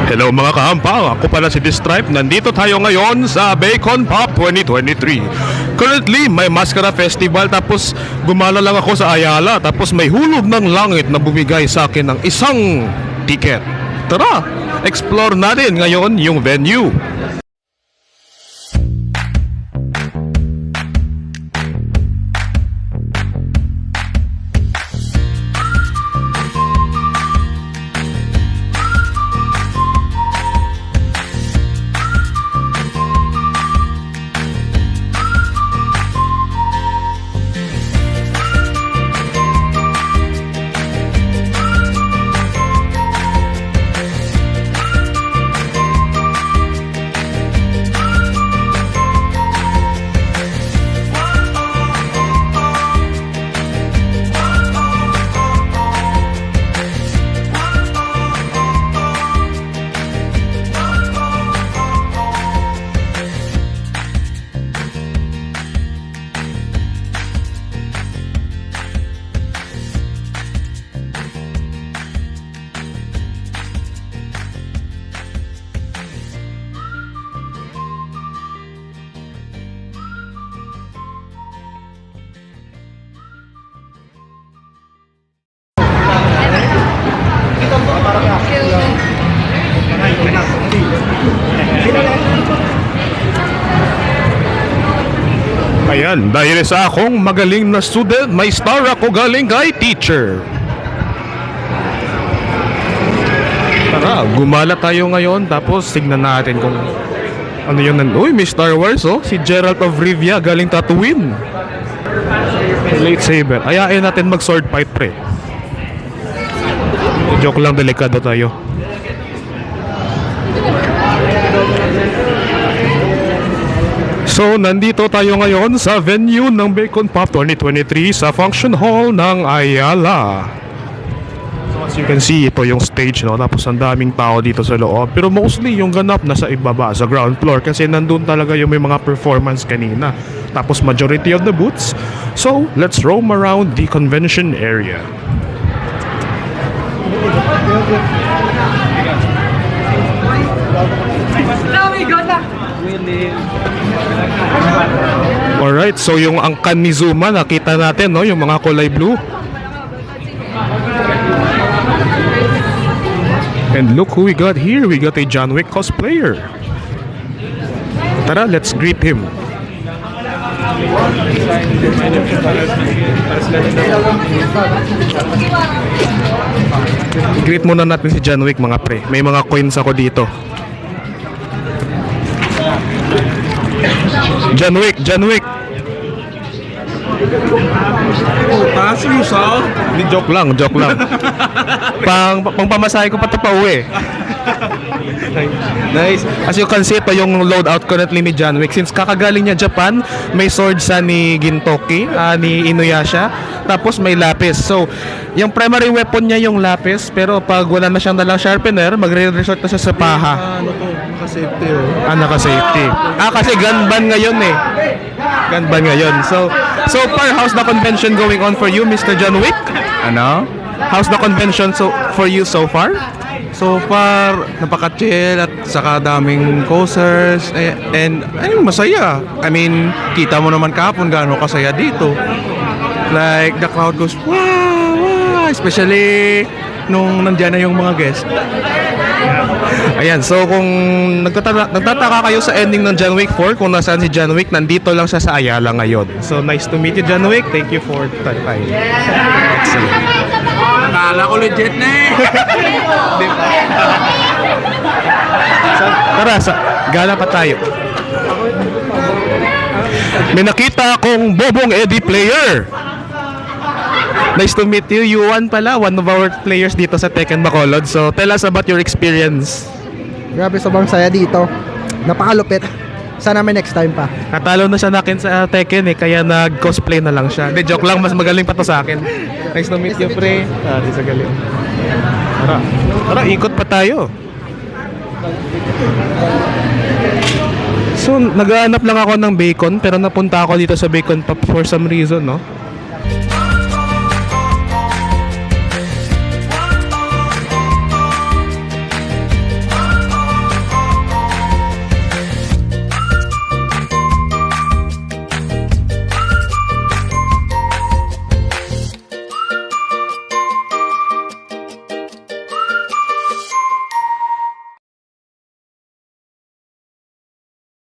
Hello mga kahampang, ako pala si Distripe. Nandito tayo ngayon sa Bacon Pop 2023. Currently, may Mascara Festival tapos gumala lang ako sa Ayala tapos may hulog ng langit na bumigay sa akin ng isang ticket. Tara, explore natin ngayon yung venue. Ayan, dahil sa akong magaling na student, may star ako galing kay teacher. Tara, gumala tayo ngayon tapos tignan natin kung ano yun. Uy, may Star Wars oh. Si Geralt of Rivia galing Tatooine. Lightsaber. Ayain natin mag sword fight pre. Joke lang, delikado tayo. So, nandito tayo ngayon sa venue ng Bacon Pop 2023 sa Function Hall ng Ayala. So, as you can see, ito yung stage, no? Tapos ang daming tao dito sa loob. Pero mostly yung ganap nasa ibaba, sa ground floor. Kasi nandun talaga yung may mga performance kanina. Tapos majority of the booths. So, let's roam around the convention area. Alright, so yung angkan ni Zuma nakita natin, no? Yung mga kulay blue. And look who we got here. We got a John Wick cosplayer. Tara, let's greet him. Greet muna natin si John Wick mga pre. May mga coins ako dito. John Wick, John Wick. Di joke lang, joke lang. Pang pamasahe ko pa ito pa uwi. Nice. As you can see, ito yung loadout currently ni John Wick. Since kakagaling niya Japan, may sword sa ni Gintoki, ni Inuyasha. Tapos may lapis. So, yung primary weapon niya yung lapis. Pero pag wala na siyang dalang sharpener, magre-resort na siya sa paha. Naka-safety oh. Naka-safety. Kasi gunban ngayon eh. Gunban ngayon. So far, how's the convention going on for you, Mr. John Wick? Ano? How's the convention for you so far? So far, napaka-chill at saka daming coasters and masaya. I mean, kita mo naman kahapon gaano kasaya dito. Like, the crowd goes, wow, wow, especially nung nandiyan na yung mga guests. Ayan, so kung nagtataka kayo sa ending ng John Wick 4, kung nasaan si John Wick, nandito lang siya sa Ayala ngayon. So, nice to meet you, John Wick. Thank you for the time. Excellent. Akala ko legit na eh. So, tara, gala pa tayo. May nakita akong Bobong Eddie player. Nice to meet you. Yuan pala, one of our players dito sa Tekken Bacolod. So, tell us about your experience. Grabe, sobrang saya dito. Napakalupit. Sana may next time pa. Natalo na siya nakin sa Tekken eh, kaya nag-cosplay na lang siya. Hindi, joke lang, mas magaling pa to sa akin. Nice to meet you, pre. Di sa galing. Tara, ikot pa tayo. So, naghahanap lang ako ng bacon, pero napunta ako dito sa Bacon Pop for some reason, no?